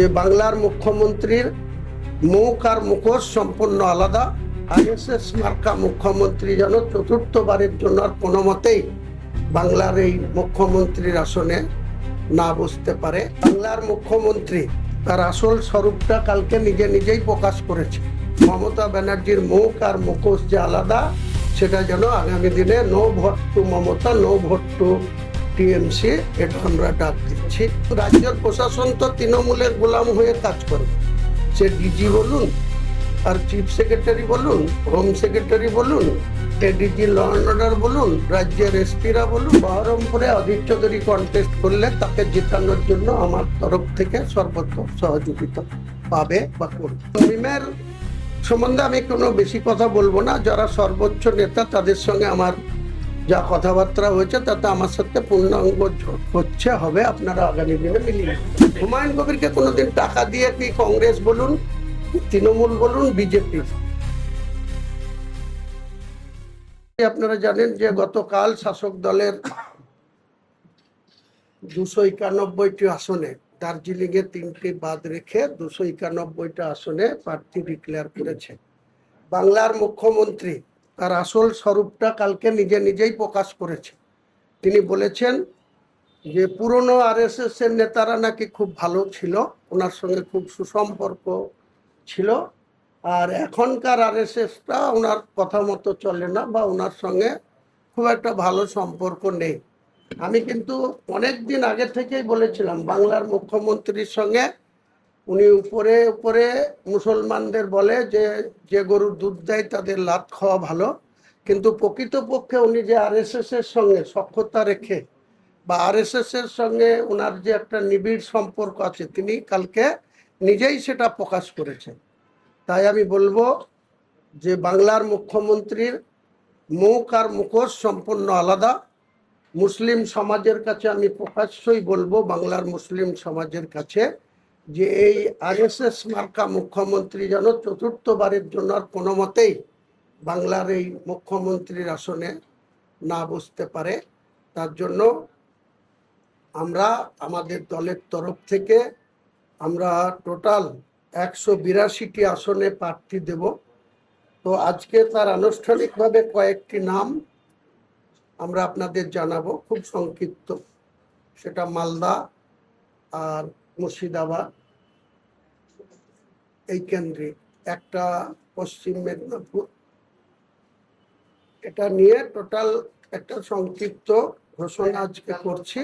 যে বাংলার মুখ্যমন্ত্রীর মুখ আর মুখোশ সম্পূর্ণ আলাদা। আইএসএস মার্কা মুখ্যমন্ত্রী যেন চতুর্থবারের জন্য আর কোনো মতেই বাংলার এই মুখ্যমন্ত্রীর আসনে না বসতে পারে। বাংলার মুখ্যমন্ত্রী তার আসল স্বরূপটা কালকে নিজেই প্রকাশ করেছে। মমতা ব্যানার্জির মুখ আর মুখোশ যে আলাদা, সেটা যেন আগামী দিনে no vote to Mamata, no vote to TMC, এটা আমরা ডাক দিচ্ছি। রাজ্যের প্রশাসন তো তৃণমূলের গোলাম হয়ে কাজ করে। সে ডিজি বলুন, আর চিফ সেক্রেটারি বলুন, হোম সেক্রেটারি বলুন, এডিজি ল অ্যান্ড অর্ডার বলুন, রাজ্যের এসপিরা বলুন, বহরমপুরে অধীর চৌধুরী কন্টেস্ট করলে তাকে জেতানোর জন্য আমার তরফ থেকে সর্বোচ্চ সহযোগিতা পাবে বা করবে। মিমের সম্বন্ধে আমি কোনো বেশি কথা বলবো না। যারা সর্বোচ্চ নেতা তাদের সঙ্গে আমার যা কথাবার্তা হয়েছে তাতে আমার সাথে পূর্ণাঙ্গ হচ্ছে হবে, আপনারা আগামী দিনে মিলিয়ে। হুমায়ুন কবিরকে কোনোদিন টাকা দিয়ে কি কংগ্রেস বলুন, তৃণমূল বলুন, বিজেপি, আপনারা জানেন যে গতকাল শাসক দলের 291টি আসনে, দার্জিলিং এ 3টি বাদ রেখে 291টা আসনে প্রার্থী ডিক্লেয়ার করেছে। বাংলার মুখ্যমন্ত্রী তার আসল স্বরূপটা কালকে নিজেই প্রকাশ করেছে। তিনি বলেছেন যে পুরনো আরএসএস এর নেতারা নাকি খুব ভালো ছিল, ওনার সঙ্গে খুব সুসম্পর্ক ছিল, আর এখনকার আরএসএসটা ওনার কথা মতো চলে না বা ওনার সঙ্গে খুব একটা ভালো সম্পর্ক নেই। আমি কিন্তু অনেক দিন আগে থেকেই বলেছিলাম বাংলার মুখ্যমন্ত্রীর সঙ্গে উনি উপরে উপরে মুসলমানদের বলে যে যে গরুর দুধ দেয় তাদের লাত খাওয়া ভালো, কিন্তু প্রকৃতপক্ষে উনি যে আরএসএস এর সঙ্গে সখ্যতা রেখে বা আরএসএস এর সঙ্গে ওনার যে একটা নিবিড় সম্পর্ক আছে, তিনি কালকে নিজেই সেটা প্রকাশ করেছেন। তাই আমি বলবো যে বাংলার মুখ্যমন্ত্রীর মুখ আর মুখোশ সম্পূর্ণ আলাদা। মুসলিম সমাজের কাছে আমি প্রকাশ্যই বলবো, বাংলার মুসলিম সমাজের কাছে, যে এই আরএসএস মার্কা মুখ্যমন্ত্রী যেন চতুর্থবারের জন্য আর কোনো মতেই বাংলার এই মুখ্যমন্ত্রীর আসনে না বসতে পারে। তার জন্য আমরা আমাদের দলের তরফ থেকে আমরা টোটাল 182টি আসনে প্রার্থী দেব। তো আজকে তার আনুষ্ঠানিকভাবে কয়েকটি নাম আমরা আপনাদের জানাবো, খুব সংক্ষিপ্ত। সেটা মালদা আর মুর্শিদাবাদ, এই কেন্দ্রে একটা পশ্চিম মেদিনীপুর, এটা নিয়ে টোটাল একটা সংক্ষিপ্ত ঘোষণা আজকে করছি।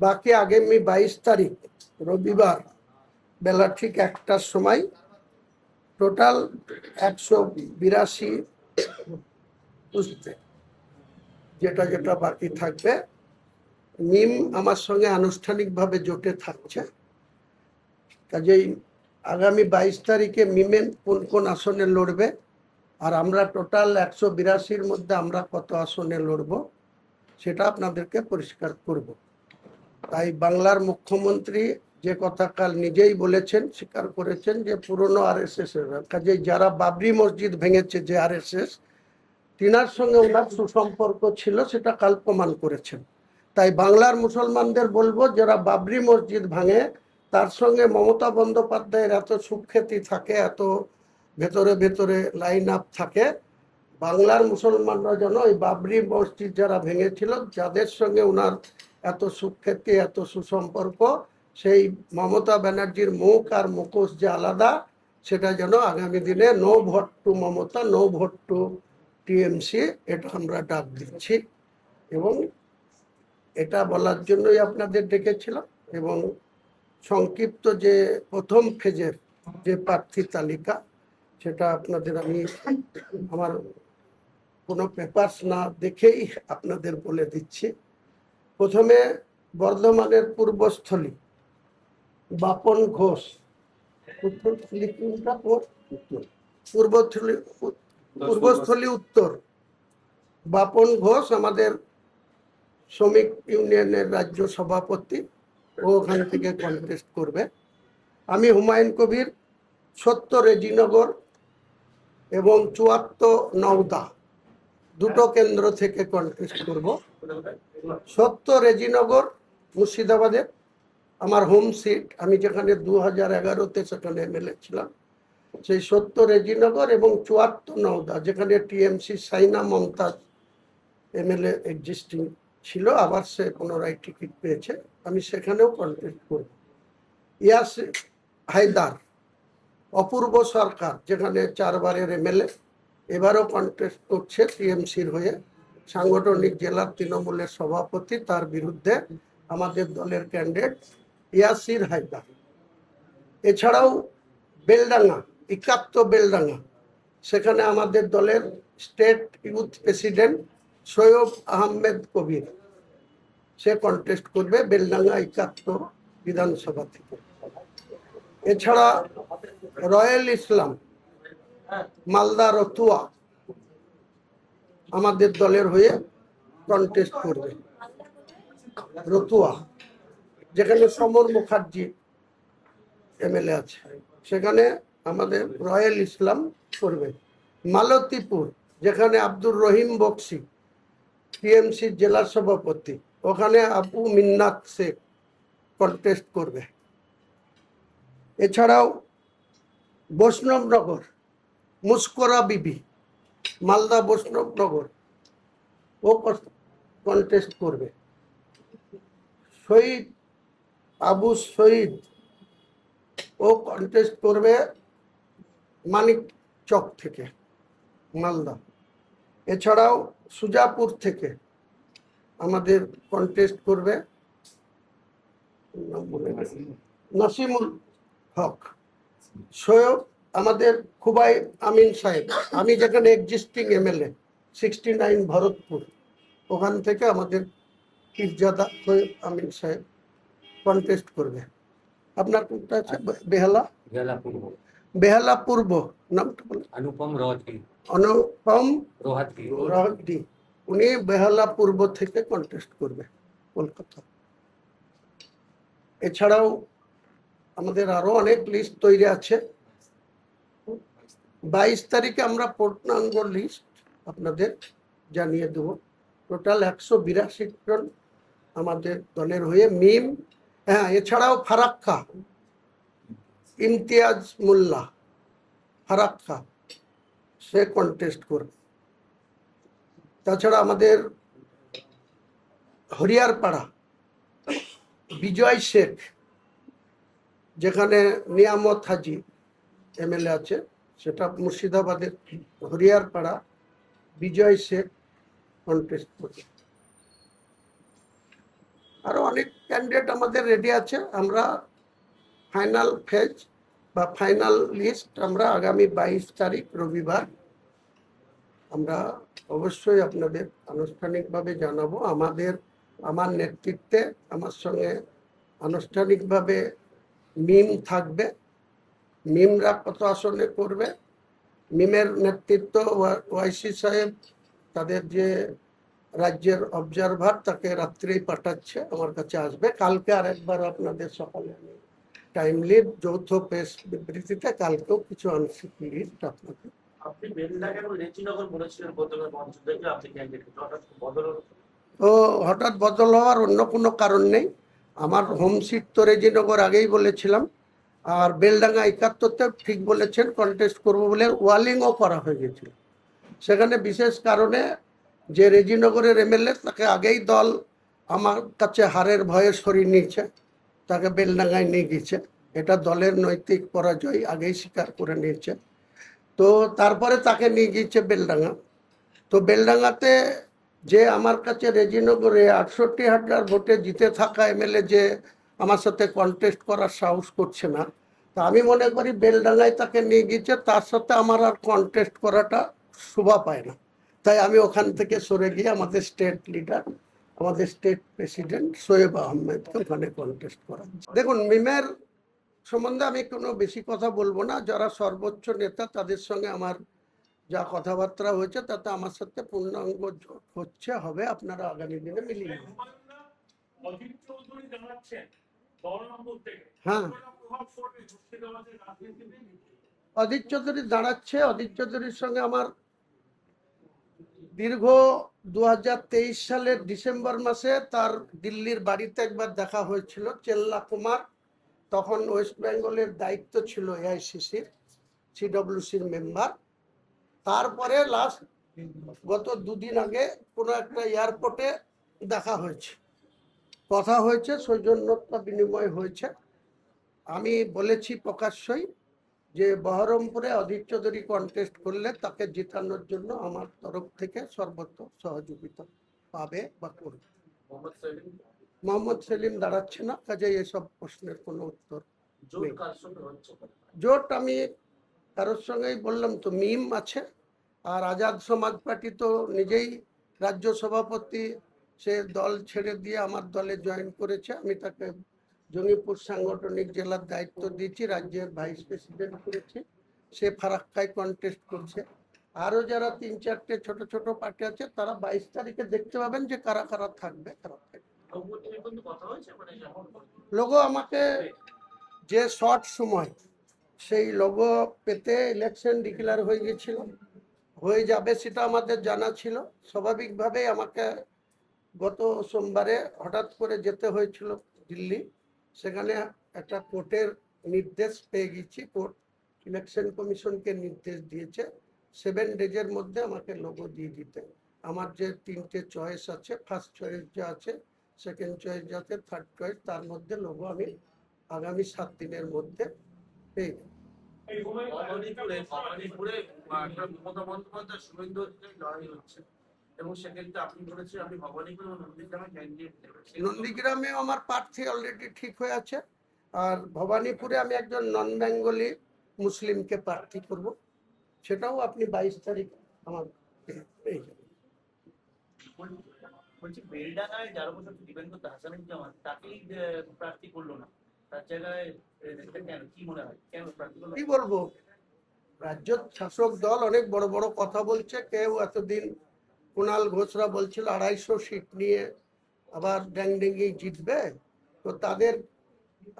বাকি আগামী 22 তারিখ রবিবার বেলা ঠিক 1টার সময় টোটাল 182 বুঝতে যেটা যেটা বাকি থাকবে, মিম আমার সঙ্গে আনুষ্ঠানিকভাবে জোটে থাকছে। কাজেই আগামী 22 তারিখে মিমেন কোন কোন আসনে লড়বে আর আমরা টোটাল 182-র মধ্যে আমরা কত আসনে লড়ব সেটা আপনাদেরকে পরিষ্কার করব। তাই বাংলার মুখ্যমন্ত্রী যে কথা কাল নিজেই বলেছেন, স্বীকার করেছেন যে পুরনো আরএসএস এর, কাজেই যারা বাবরি মসজিদ ভেঙেছে যে আরএসএস, তিনার সঙ্গে ওনার সুসম্পর্ক ছিল, সেটা কাল প্রমাণ করেছেন। তাই বাংলার মুসলমানদের বলবো, যারা বাবরি মসজিদ ভাঙে তার সঙ্গে মমতা বন্দ্যোপাধ্যায়ের এত সুখ্যাতি থাকে, এত ভেতরে ভেতরে লাইন আপ থাকে, বাংলার মুসলমানরা যেন ওই বাবরি মসজিদ যারা ভেঙেছিল, যাদের সঙ্গে ওনার এত সুখ্যাতি, এত সুসম্পর্ক, সেই মমতা ব্যানার্জির মুখ আর মুখোশ যে আলাদা, সেটা যেন আগামী দিনে no vote to Mamata, no vote to TMC, এটা আমরা ডাক দিচ্ছি। এবং এটা বলার জন্যই আপনাদের ডেকেছিলাম। এবং সংক্ষিপ্ত যে প্রথম ফেজের যে প্রার্থী তালিকা, সেটা আপনাদের আমি আমার কোনো পেপারস না দেখেই আপনাদের বলে দিচ্ছি। প্রথমে বর্ধমানের পূর্বস্থলী বাপন ঘোষ, পূর্বস্থলী উত্তর বাপন ঘোষ আমাদের শ্রমিক ইউনিয়নের রাজ্য সভাপতি, ও ওখান থেকে কন্টেস্ট করবে। আমি হুমায়ুন কবির 70 রেজিনগর এবং 74 নওদা দুটো কেন্দ্র থেকে কন্টেস্ট করব। 70 রেজিনগর মুর্শিদাবাদের, আমার হোম সিট, আমি যেখানে 2011-তে সেখানে এমএলএ ছিলাম, সেই 70 রেজিনগর এবং 74 নওদা, যেখানে TMC Sahina Mumtaz MLA existing ছিল, আবার সে পুনরায় টিকিট পেয়েছে, আমি সেখানেও কন্টেস্ট করব। ইয়াসির হায়দার, অপূর্ব সরকার, যেখানে 4 বারের এমএলএ, এবারও কন্টেস্ট করছে টিএমসির হয়ে, সাংগঠনিক জেলার তৃণমূলের সভাপতি, তার বিরুদ্ধে আমাদের দলের ক্যান্ডিডেট ইয়াসির হায়দার। এছাড়াও বেলডাঙ্গা, 71 বেলডাঙ্গা, সেখানে আমাদের দলের state youth president Syed Ahmed Kabir, সে কন্টেস্ট করবে বেলডাঙ্গা 71 বিধানসভা থেকে। এছাড়া রয়েল ইসলাম, মালদা রতুয়া, আমাদের দলের হয়ে কন্টেস্ট করবে। রতুয়া, যেখানে সমর মুখার্জি এমএলএ আছে, সেখানে আমাদের রয়েল ইসলাম করবে। মালতীপুর, যেখানে আব্দুর রহিম বক্সি টিএমসি জেলা সভাপতি, ওখানে আবু মিন্নাত শেখ কন্টেস্ট করবে। এছাড়াও বৈষ্ণবনগর, মুস্করা বিবি, মালদা বৈষ্ণবনগর, ও কন্টেস্ট করবে। শহীদ আবু শহীদ, ও কন্টেস্ট করবে মানিক চক থেকে, মালদা। এছাড়াও সুজাপুর থেকে আমাদের কন্টেস্ট করবে নাসিমুল হক। সৈয়দ আমাদের খুবাই আমিন সাহেব, আমি যেখানে এক্সিস্টিং এমএলএ 69 ভরতপুর, ওখান থেকে আমাদের পীরজাদা সৈয়দ আমিন সাহেব কন্টেস্ট করবে। আপনার কোনটা আছে? বেহালা, বেহালা পূর্ব, নামটা বলে অনুপম রোহাতগি, উনি বেহালা পূর্ব থেকে কন্টেস্ট করবে, কলকাতা। এছাড়াও আমাদের আরো অনেক লিস্ট তৈরি আছে। 22 তারিখে আমরা পূর্ণাঙ্গ লিস্ট আপনাদের জানিয়ে দেব। টোটাল 182 জন আমাদের দলের হয়ে মিম, হ্যাঁ, এছাড়াও ফারাক্কা, ইমতিয়াজ মোল্লা ফারাক্কা, সে কন্টেস্ট করবে। তাছাড়া আমাদের হরিয়ারপাড়া বিজয় শেখ, যেখানে নিয়ামত হাজি এমএলএ আছে, সেটা মুর্শিদাবাদের হরিয়ারপাড়া বিজয় শেখ কন্টেস্ট করবে। আরো অনেক ক্যান্ডিডেট আমাদের রেডি আছে। আমরা ফাইনাল ফেজ বা ফাইনাল লিস্ট আমরা আগামী 22 তারিখ রবিবার আমরা অবশ্যই আপনাদের আনুষ্ঠানিকভাবে জানাবো। আমার নেতৃত্বে, আমার সঙ্গে আনুষ্ঠানিকভাবে মিম থাকবে। মিমরা কত আসনে করবে, মিমের নেতৃত্ব ওয়াইসি সাহেব, তাদের যে রাজ্যের অবজারভার, তাকে রাত্রেই পাঠাচ্ছে, আমার কাছে আসবে। কালকে আরেকবার আপনাদের সকালে আমি টাইমলি যৌথ প্রেস বিবৃতিতে কালকেও কিছু আংশিক লিস্ট আপনাদের। ও হঠাৎ বদল হওয়ার অন্য কোনো কারণ নেই। আমার হোম সিট তো রেজিনগর আগেই বলেছিলাম, আর বেলডাঙ্গা 71-তে ঠিক বলেছেন কন্টেস্ট করবো বলে ওয়ালিংও করা হয়ে গেছিল। সেখানে বিশেষ কারণে যে রেজিনগরের এমএলএ, তাকে আগেই দল আমার কাছে হারের ভয়ে সরিয়ে নিয়েছে, তাকে বেলডাঙ্গায় নিয়ে গেছে। এটা দলের নৈতিক পরাজয়, আগেই স্বীকার করে নিয়েছে। তো তারপরে তাকে নিয়ে গিয়েছে বেলডাঙ্গা। তো বেলডাঙ্গাতে যে আমার কাছে রেজিনগরে 68,000 ভোটে জিতে থাকা এমএলএ যে আমার সাথে কন্টেস্ট করার সাহস করছে না, তা আমি মনে করি বেলডাঙ্গায় তাকে নিয়ে গিয়েছে, তার সাথে আমার আর কন্টেস্ট করাটা শোভা পায় না। তাই আমি ওখান থেকে সরে গিয়ে আমাদের স্টেট লিডার, আমাদের স্টেট প্রেসিডেন্ট সৈয়দ আহমেদকে ওখানে কন্টেস্ট করা। দেখুন, মিমের সম্বন্ধে আমি কোনো বেশি কথা বলবো না। যারা সর্বোচ্চ নেতা, তাদের সঙ্গে আমার যা কথাবার্তা হয়েছে, তাতে আমার সাথে পূর্ণাঙ্গ জোট হচ্ছে, হবে। আপনারা আগামী দিনে মিলিয়ে নেবেন। হ্যাঁ, অধীর চৌধুরী দাঁড়াচ্ছে। অধীর চৌধুরীর সঙ্গে আমার দীর্ঘ 2023 সালের ডিসেম্বর মাসে তার দিল্লির বাড়িতে একবার দেখা হয়েছিল। চেল্লা কুমার তখন ওয়েস্ট বেঙ্গলের দায়িত্ব ছিল এআইসিসির, সিডব্লিউসির মেম্বার। তারপরে লাস্ট গত 2 দিন আগে কোনো একটা এয়ারপোর্টে দেখা হয়েছে, কথা হয়েছে, সৌজন্যতা বিনিময় হয়েছে। আমি বলেছি প্রকাশ্যই যে বহরমপুরে অধীর চৌধুরী কন্টেস্ট করলে তাকে জেতানোর জন্য আমার তরফ থেকে সর্বোচ্চ সহযোগিতা পাবে বা করবে। মোহাম্মদ সেলিম দাঁড়াচ্ছে না, কাজে এসব প্রশ্নের কোনো উত্তর নেই। জোট আমি কারোর সঙ্গেই বললাম তো, মিম আছে। আর আজাদ সমাজ পার্টি তো নিজেই রাজ্য সভাপতি, সে দল ছেড়ে দিয়ে আমার দলে জয়েন করেছে। আমি তাকে জঙ্গিপুর সাংগঠনিক জেলার দায়িত্ব দিয়েছি, রাজ্যের ভাইস প্রেসিডেন্ট করেছি। সে ফারাক্কায় কন্টেস্ট করছে। আরও যারা 3-4টে ছোট ছোট পার্টি আছে, তারা 22 তারিখে দেখতে পাবেন যে কারা কারা থাকবে, কারা থাকবে। লোগো আমাকে যে শর্ট সময় সেই লোগো পেতে ইলেকশন ডিক্লেয়ার হয়ে গেছিল, হয়ে যাবে সেটা আমাদের জানা ছিল। স্বাভাবিকভাবেই আমাকে গত সোমবারে হঠাৎ করে যেতে হয়েছিল দিল্লি। সেখানে একটা কোর্টের নির্দেশ পেয়ে গেছি। কোর্ট ইলেকশন কমিশনকে নির্দেশ দিয়েছে 7 ডেজের মধ্যে আমাকে লোগো দিয়ে দিতে। আমার যে 3টে চয়েস আছে, ফার্স্ট চয়েস যা আছে, সেকেন্ড চয়েস যাতে, থার্ড চয়েস, তার মধ্যে লোগো আমি আগামী 7 দিনের মধ্যে পেয়ে যাব। নন্দীগ্রামে আমার প্রার্থী অলরেডি ঠিক হয়ে আছে। আর ভবানীপুরে আমি একজন নন বেঙ্গলি মুসলিমকে প্রার্থী করব, সেটাও আপনি 22 তারিখ আমার পেয়ে যাবেন। বলছি বেলডাঙ্গায় যার উপর দীপেন্দ্র হাসানুজ্জামান তাকেই প্রার্থী করলো না, তার জায়গায় কেন, কি মনে হয় কেন প্রার্থী করলো? কি বলবো, রাজ্য শাসক দল অনেক বড় বড় কথা বলছে। কেউ এতদিন কুণাল ঘোষরা বলছিল 250 সিট নিয়ে আবার ড্যাংডেঙ্গি জিতবে। তো তাদের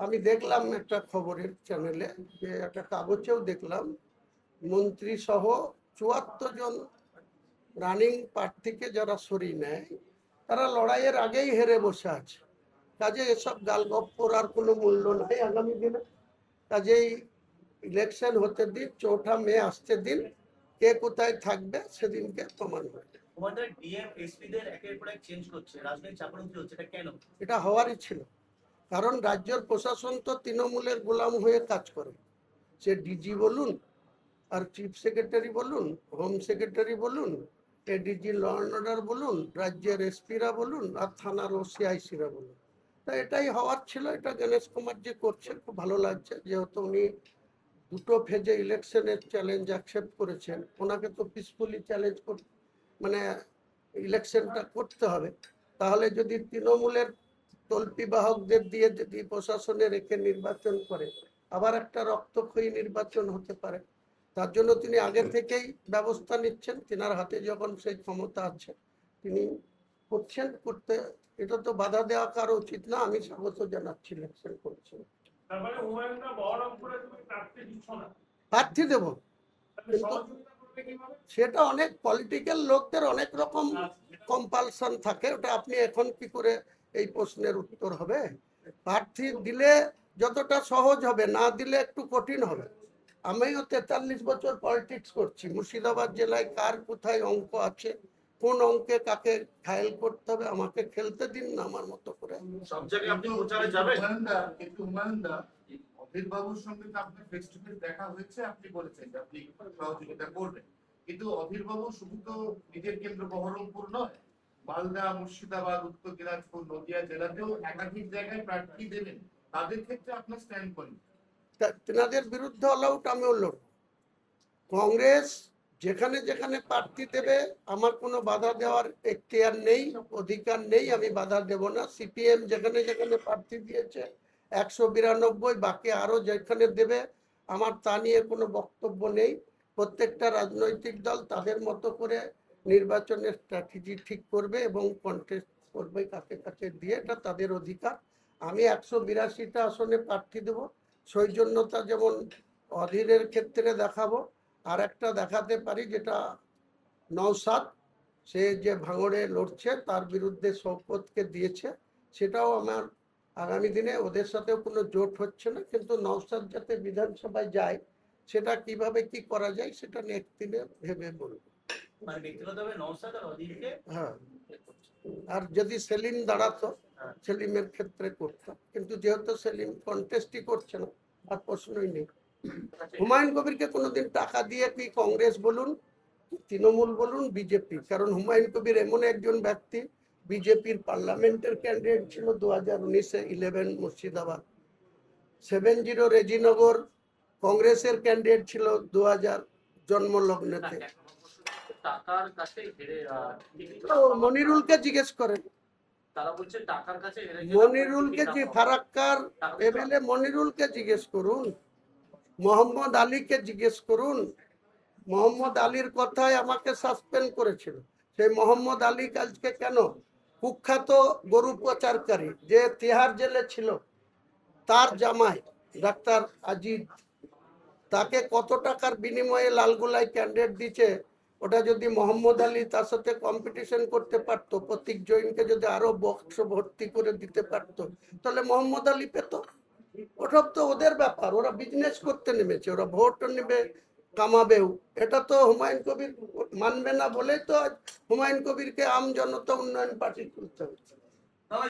আমি দেখলাম একটা খবরের চ্যানেলে, যে একটা কাগজেও দেখলাম, মন্ত্রী সহ 74 জন রানিং প্রার্থীকে যারা সরিয়ে নেয়, তারা লড়াইয়ের আগেই হেরে বসে আছে। কাজে এসব গালগপ্পর আর কোনো মূল্য নাই আগামী দিনে। কাজেই ইলেকশন হতে দিন, 4 মে আসতে দিন, কে কোথায় থাকবে সেদিনকে প্রমাণ হবে। এটা হওয়ারই ছিল, কারণ রাজ্যের প্রশাসন তো তৃণমূলের গোলাম হয়ে কাজ করে। সে ডিজি বলুন, আর চিফ সেক্রেটারি বলুন, হোম সেক্রেটারি বলুন, এডিজি ল অ্যান্ড অর্ডার বলুন, রাজ্যের এসপিরা বলুন, আর থানার ওসিআইসিরা বলুন। তা এটাই হওয়ার ছিল। এটা গণেশ কুমার যে করছে খুব ভালো লাগছে, যেহেতু উনি 2টো ফেজে ইলেকশনের চ্যালেঞ্জ অ্যাকসেপ্ট করেছেন। ওনাকে তো পিসফুলি চ্যালেঞ্জ মানে ইলেকশনটা করতে হবে। তাহলে যদি তৃণমূলের তল্পি বাহকদের দিয়ে যদি প্রশাসনে রেখে নির্বাচন করে, আবার একটা রক্তক্ষয়ী নির্বাচন হতে পারে। তার জন্য তিনি আগে থেকেই ব্যবস্থা নিচ্ছেন। তিনার হাতে যখন সেই ক্ষমতা আছে, তিনি করছেন, করতে এটা তো বাধা দেওয়া কারো উচিত না। আমি স্বাগত জানাচ্ছি ইলেকশন করছেন। প্রার্থী দেব, কিন্তু সেটা অনেক পলিটিক্যাল লোকদের অনেক রকম কম্পালশন থাকে। ওটা আপনি এখন কি করে এই প্রশ্নের উত্তর হবে? প্রার্থী দিলে যতটা সহজ হবে, না দিলে একটু কঠিন হবে। আমিও 43 বছর পলিটিক্স করছি। মুর্শিদাবাদ জেলায় কার কোথায় অঙ্ক আছে, কোন অঙ্কে কাকে ঘায়েল করতে হবে, আমাকে খেলতে দিন না আমার মতো করে। সব জায়গায় আপনি প্রচারে যাবেন। কিন্তু হুমায়ুনদা, অধীর বাবুর সঙ্গে তো আপনার ফেস টু ফেস দেখা হয়েছে, আপনি বলেছেন যে আপনি সহযোগিতা করবেন, কিন্তু অধীর বাবু শুধু তো নিজের কেন্দ্র বহরমপুর নয়, মালদা, মুর্শিদাবাদ, উত্তর দিনাজপুর, নদিয়া জেলাতেও একাধিক জায়গায় প্রার্থী দেবেন। তাদের ক্ষেত্রে আপনার স্ট্যান্ড পয়েন্ট? তেনাদের বিরুদ্ধে অল আউট আমিও লড়ব। কংগ্রেস যেখানে যেখানে প্রার্থী দেবে আমার কোনো বাধা দেওয়ার এখতিয়ার নেই, অধিকার নেই, আমি বাধা দেব না। সিপিএম যেখানে যেখানে প্রার্থী দিয়েছে 192, বাকি আরো যেখানে দেবে আমার তা নিয়ে কোনো বক্তব্য নেই। প্রত্যেকটা রাজনৈতিক দল তাদের মতো করে নির্বাচনের স্ট্র্যাটেজি ঠিক করবে এবং কন্টেস্ট করবে কাকে কাকে দিয়ে, এটা তাদের অধিকার। আমি 182টা আসনে প্রার্থী দেব। সৌজন্যতা যেমন অধীরের ক্ষেত্রে দেখাবো, আর একটা দেখাতে পারি যেটা নওশাদ, সে যে ভাঙড়ে লড়ছে তার বিরুদ্ধে শপথকে দিয়েছে, সেটাও আমার আগামী দিনে ওদের সাথেও কোনো জোট হচ্ছে না, কিন্তু নওশাদ যাতে বিধানসভায় যায় সেটা কিভাবে কি করা যায় সেটা নেক্সট দিনে ভেবে বলবো। মানে ব্যক্তিগতভাবে নওশাদ আর অধীরকে হ্যাঁ, এ করছে। আর যদি সেলিম দাঁড়াতো হ্যাঁ। সেলিমের ক্ষেত্রে করতাম, কিন্তু যেহেতু সেলিম কন্টেস্টই করছে না আর প্রশ্নই নেই। হুমায়ুন কবিরকে কোনোদিন টাকা দিয়ে কি কংগ্রেস বলুন, তৃণমূল বলুন, বিজেপি, কারণ হুমায়ুন কবির এমন একজন ব্যক্তি, বিজেপির পার্লামেন্টের ক্যান্ডিডেট ছিল 2019-এ 11 মুর্শিদাবাদ, 70 রেজিনগর কংগ্রেসের ক্যান্ডিডেট ছিল 2000 জন্মলগ্নেতে। টাকার কাছে হেরে তো মনিরুলকে জিজ্ঞেস করেন, তারা বলছে টাকার কাছে হেরে গেলে মনিরুলকে টিকিট যে না পাওয়া। ফারাক্কার এমএলএ মনিরুলকে জিজ্ঞেস করুন, মোহাম্মদ আলীকে জিজ্ঞেস করুন। মোহাম্মদ আলীর কথায় আমাকে সাসপেন্ড করেছিল, সেই মোহাম্মদ আলী আজকে কেন, কুখ্যাত গরু পাচারকারী যে তিহার জেলে ছিল, তার জামাই ডাক্তার আজিজ, তাকে কত টাকার বিনিময়ে লালগোলায় ক্যান্ডিডেট দিচ্ছে, ওটা যদি মোহাম্মদ আলী তার সাথে কম্পিটিশন করতে পারতো, প্রতীক জৈনকে যদি আরো বক্স ভর্তি করে দিতে পারতো, তাহলে মোহাম্মদ আলী পেত। ওসব তো ওদের ব্যাপার, ওরা বিজনেস করতে নেমেছে, ওরা ভোট নেবে, কামাবেও। এটা তো হুমায়ুন কবির মানবে না বলেই তো আজ হুমায়ুন কবিরকে আম জনতা উন্নয়ন পার্টি তুলতে হচ্ছে।